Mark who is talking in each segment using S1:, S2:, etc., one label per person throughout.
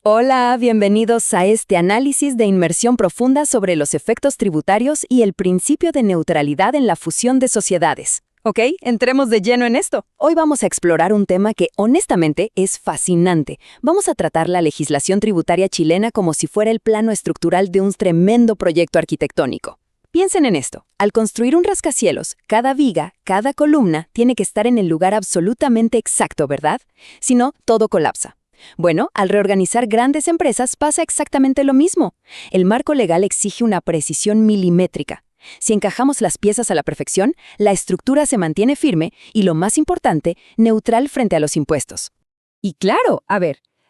S1: Hola, bienvenidos a este análisis de inmersión profunda sobre los efectos tributarios y el principio de neutralidad en la fusión de sociedades. ¿Ok? Entremos de lleno en esto. Hoy vamos a explorar un tema que, honestamente, es fascinante. Vamos a tratar la legislación tributaria chilena como si fuera el plano estructural de un tremendo proyecto arquitectónico. Piensen en esto. Al construir un rascacielos, cada viga, cada columna tiene que estar en el lugar absolutamente exacto, ¿verdad? Si no, todo colapsa. Bueno, al reorganizar grandes empresas pasa exactamente lo mismo. El marco legal exige una precisión milimétrica. Si encajamos las piezas a la perfección, la estructura se mantiene firme y, lo más importante, neutral frente a los impuestos.
S2: Y claro,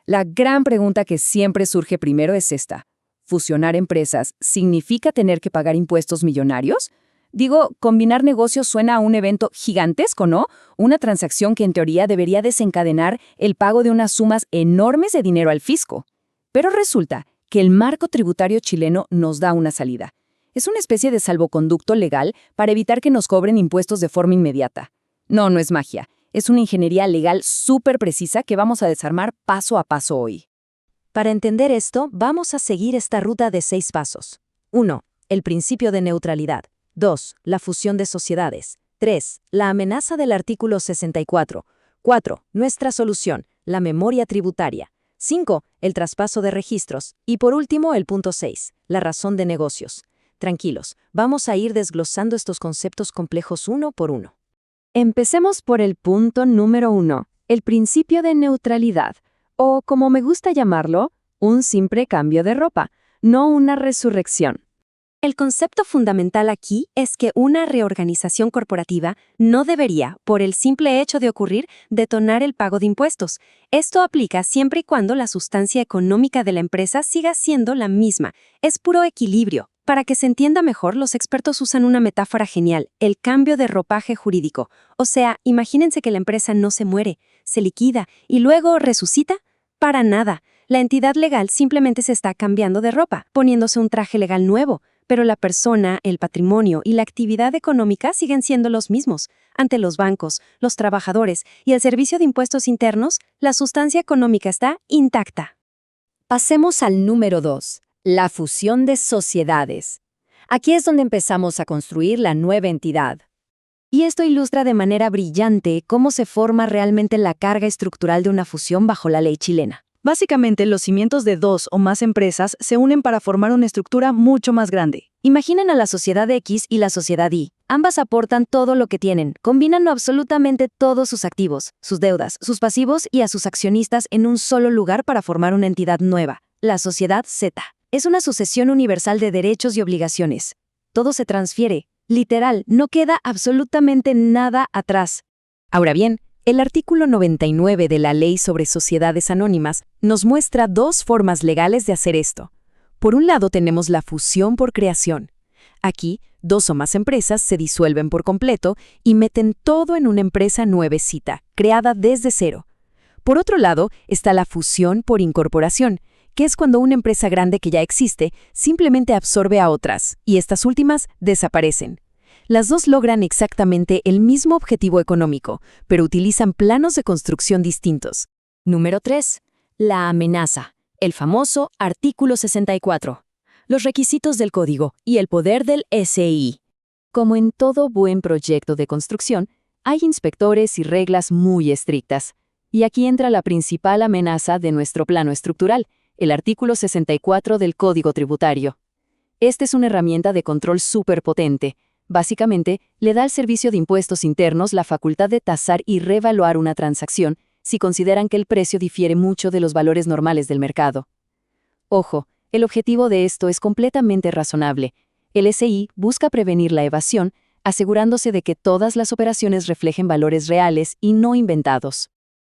S2: la gran pregunta que siempre surge primero es esta. ¿Fusionar empresas significa tener que pagar impuestos millonarios? Digo, combinar negocios suena a un evento gigantesco, ¿no? Una transacción que en teoría debería desencadenar el pago de unas sumas enormes de dinero al fisco. Pero resulta que el marco tributario chileno nos da una salida. Es una especie de salvoconducto legal para evitar que nos cobren impuestos de forma inmediata. No es magia. Es una ingeniería legal súper precisa que vamos a desarmar paso a paso hoy.
S3: Para entender esto, vamos a seguir esta ruta de 6 pasos. 1. El principio de neutralidad. 2. La fusión de sociedades. 3. La amenaza del artículo 64. 4. Nuestra solución, la memoria tributaria. 5. El traspaso de registros. Y por último, el punto 6. La razón de negocios. Tranquilos, vamos a ir desglosando estos conceptos complejos uno por uno. Empecemos por el punto número 1, el principio de neutralidad, o como me gusta llamarlo, un simple cambio de ropa, no una resurrección. El concepto fundamental aquí es que una reorganización corporativa no debería, por el simple hecho de ocurrir, detonar el pago de impuestos. Esto aplica siempre y cuando la sustancia económica de la empresa siga siendo la misma. Es puro equilibrio. Para que se entienda mejor, los expertos usan una metáfora genial, el cambio de ropaje jurídico. O sea, imagínense que la empresa no se muere, se liquida y luego resucita. Para nada. La entidad legal simplemente se está cambiando de ropa, poniéndose un traje legal nuevo. Pero la persona, el patrimonio y la actividad económica siguen siendo los mismos. Ante los bancos, los trabajadores y el Servicio de Impuestos Internos, la sustancia económica está intacta.
S1: Pasemos al número 2, la fusión de sociedades. Aquí es donde empezamos a construir la nueva entidad. Y esto ilustra de manera brillante cómo se forma realmente la carga estructural de una fusión bajo la ley chilena.
S2: Básicamente, los cimientos de 2 o más empresas se unen para formar una estructura mucho más grande.
S3: Imaginen a la sociedad X y la sociedad Y. Ambas aportan todo lo que tienen, combinan absolutamente todos sus activos, sus deudas, sus pasivos y a sus accionistas en un solo lugar para formar una entidad nueva, la sociedad Z. Es una sucesión universal de derechos y obligaciones. Todo se transfiere, literal, no queda absolutamente nada atrás.
S1: Ahora bien, el artículo 99 de la Ley sobre Sociedades Anónimas nos muestra 2 formas legales de hacer esto. Por un lado tenemos la fusión por creación. Aquí, 2 o más empresas se disuelven por completo y meten todo en una empresa nuevecita, creada desde cero. Por otro lado está la fusión por incorporación, que es cuando una empresa grande que ya existe simplemente absorbe a otras, y estas últimas desaparecen. Las 2 logran exactamente el mismo objetivo económico, pero utilizan planos de construcción distintos.
S3: Número 3. La amenaza. El famoso artículo 64. Los requisitos del código y el poder del SI. Como en todo buen proyecto de construcción, hay inspectores y reglas muy estrictas. Y aquí entra la principal amenaza de nuestro plano estructural, el artículo 64 del Código Tributario. Esta es una herramienta de control súper potente. Básicamente, le da al Servicio de Impuestos Internos la facultad de tasar y reevaluar una transacción si consideran que el precio difiere mucho de los valores normales del mercado. Ojo, el objetivo de esto es completamente razonable. El SI busca prevenir la evasión, asegurándose de que todas las operaciones reflejen valores reales y no inventados.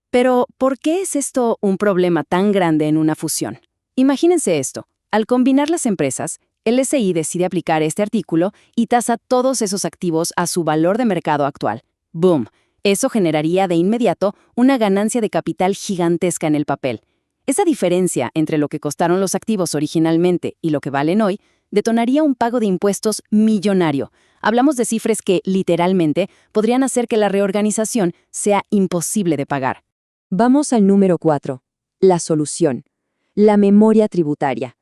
S3: Pero, ¿por qué es esto un problema tan grande en una fusión? Imagínense esto. Al combinar las empresas, el SI decide aplicar este artículo y tasa todos esos activos a su valor de mercado actual. ¡Boom! Eso generaría de inmediato una ganancia de capital gigantesca en el papel. Esa diferencia entre lo que costaron los activos originalmente y lo que valen hoy detonaría un pago de impuestos millonario. Hablamos de cifras que, literalmente, podrían hacer que la reorganización sea imposible de pagar.
S1: Vamos al número 4, la solución.
S3: la memoria tributaria.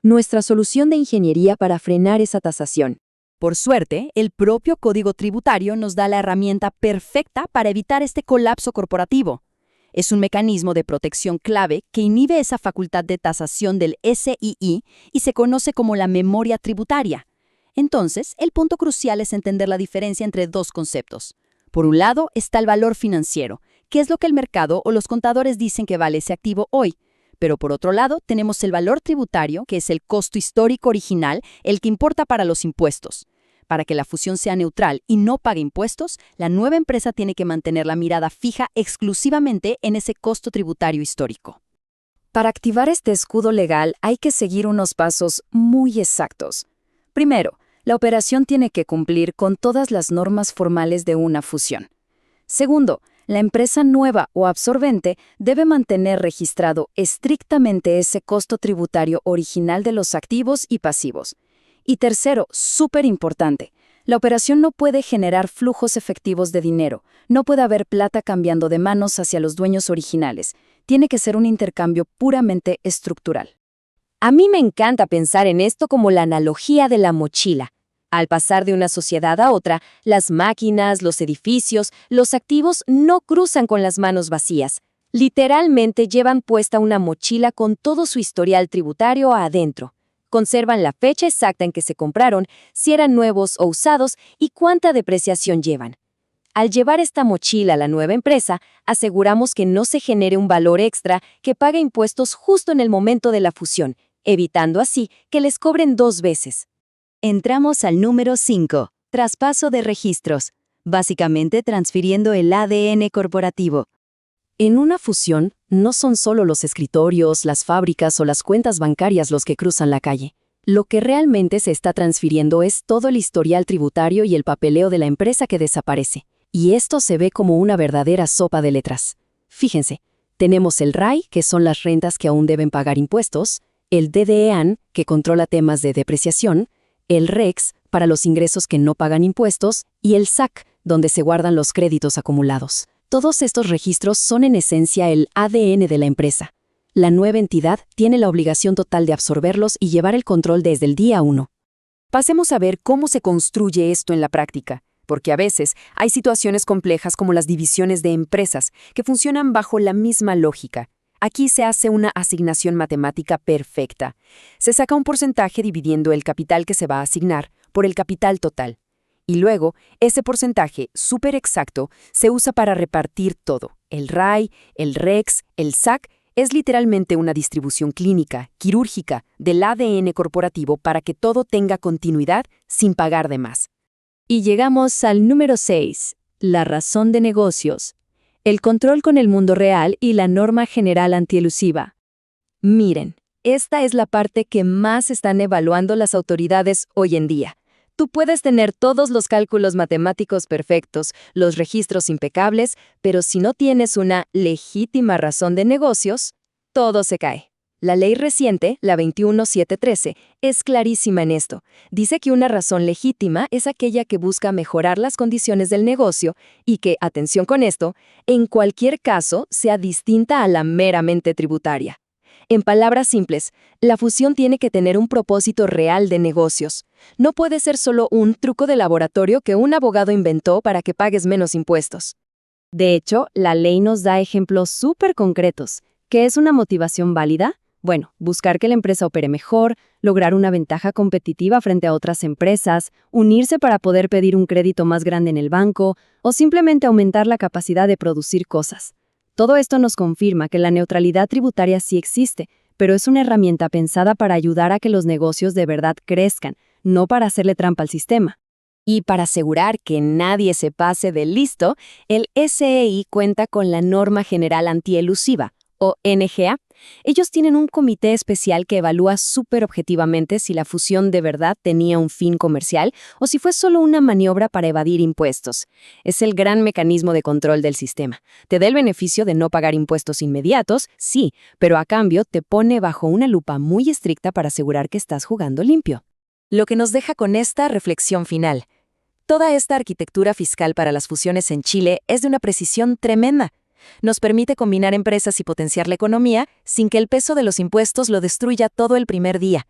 S3: Nuestra solución de ingeniería para frenar esa tasación.
S1: Por suerte, el propio Código Tributario nos da la herramienta perfecta para evitar este colapso corporativo. Es un mecanismo de protección clave que inhibe esa facultad de tasación del SII y se conoce como la memoria tributaria. Entonces, el punto crucial es entender la diferencia entre dos conceptos. Por un lado está el valor financiero, que es lo que el mercado o los contadores dicen que vale ese activo hoy. Pero por otro lado tenemos el valor tributario, que es el costo histórico original, el que importa para los impuestos. Para que la fusión sea neutral y no pague impuestos, la nueva empresa tiene que mantener la mirada fija exclusivamente en ese costo tributario histórico.
S2: Para activar este escudo legal hay que seguir unos pasos muy exactos. Primero, la operación tiene que cumplir con todas las normas formales de una fusión. Segundo, la empresa nueva o absorbente debe mantener registrado estrictamente ese costo tributario original de los activos y pasivos. Y tercero, súper importante, la operación no puede generar flujos efectivos de dinero, no puede haber plata cambiando de manos hacia los dueños originales. Tiene que ser un intercambio puramente estructural.
S3: A mí me encanta pensar en esto como la analogía de la mochila. Al pasar de una sociedad a otra, las máquinas, los edificios, los activos no cruzan con las manos vacías. Literalmente llevan puesta una mochila con todo su historial tributario adentro. Conservan la fecha exacta en que se compraron, si eran nuevos o usados y cuánta depreciación llevan. Al llevar esta mochila a la nueva empresa, aseguramos que no se genere un valor extra que pague impuestos justo en el momento de la fusión, evitando así que les cobren 2 veces. Entramos al número 5, traspaso de registros, básicamente transfiriendo el ADN corporativo. En una fusión, no son solo los escritorios, las fábricas o las cuentas bancarias los que cruzan la calle. Lo que realmente se está transfiriendo es todo el historial tributario y el papeleo de la empresa que desaparece. Y esto se ve como una verdadera sopa de letras. Fíjense, tenemos el RAI, que son las rentas que aún deben pagar impuestos, el DDEAN, que controla temas de depreciación, el REX, para los ingresos que no pagan impuestos, y el SAC, donde se guardan los créditos acumulados. Todos estos registros son en esencia el ADN de la empresa. La nueva entidad tiene la obligación total de absorberlos y llevar el control desde el día 1.
S2: Pasemos a ver cómo se construye esto en la práctica, porque a veces hay situaciones complejas como las divisiones de empresas que funcionan bajo la misma lógica. Aquí se hace una asignación matemática perfecta. Se saca un porcentaje dividiendo el capital que se va a asignar por el capital total. Y luego, ese porcentaje súper exacto se usa para repartir todo. El RAI, el REX, el SAC es literalmente una distribución clínica, quirúrgica, del ADN corporativo para que todo tenga continuidad sin pagar de más.
S3: Y llegamos al número 6, la razón de negocios. El control con el mundo real y la norma general antielusiva. Miren, esta es la parte que más están evaluando las autoridades hoy en día. Tú puedes tener todos los cálculos matemáticos perfectos, los registros impecables, pero si no tienes una legítima razón de negocios, todo se cae. La ley reciente, la 21713, es clarísima en esto. Dice que una razón legítima es aquella que busca mejorar las condiciones del negocio y que, atención con esto, en cualquier caso sea distinta a la meramente tributaria. En palabras simples, la fusión tiene que tener un propósito real de negocios. No puede ser solo un truco de laboratorio que un abogado inventó para que pagues menos impuestos. De hecho, la ley nos da ejemplos súper concretos. ¿Qué es una motivación válida? Bueno, buscar que la empresa opere mejor, lograr una ventaja competitiva frente a otras empresas, unirse para poder pedir un crédito más grande en el banco o simplemente aumentar la capacidad de producir cosas. Todo esto nos confirma que la neutralidad tributaria sí existe, pero es una herramienta pensada para ayudar a que los negocios de verdad crezcan, no para hacerle trampa al sistema. Y para asegurar que nadie se pase de listo, el SEI cuenta con la Norma General Antielusiva, o NGA. Ellos tienen un comité especial que evalúa súper objetivamente si la fusión de verdad tenía un fin comercial o si fue solo una maniobra para evadir impuestos. Es el gran mecanismo de control del sistema. Te da el beneficio de no pagar impuestos inmediatos, sí, pero a cambio te pone bajo una lupa muy estricta para asegurar que estás jugando limpio. Lo que nos deja con esta reflexión final. Toda esta arquitectura fiscal para las fusiones en Chile es de una precisión tremenda. Nos permite combinar empresas y potenciar la economía sin que el peso de los impuestos lo destruya todo el primer día.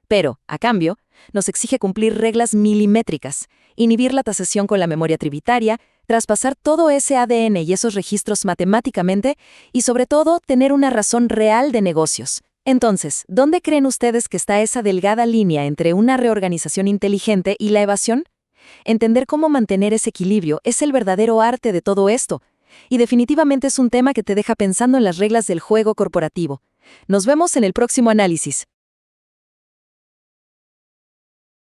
S3: Pero, a cambio, nos exige cumplir reglas milimétricas, inhibir la tasación con la memoria tributaria, traspasar todo ese ADN y esos registros matemáticamente y, sobre todo, tener una razón real de negocios. Entonces, ¿dónde creen ustedes que está esa delgada línea entre una reorganización inteligente y la evasión? Entender cómo mantener ese equilibrio es el verdadero arte de todo esto. Y definitivamente es un tema que te deja pensando en las reglas del juego corporativo. Nos vemos en el próximo análisis.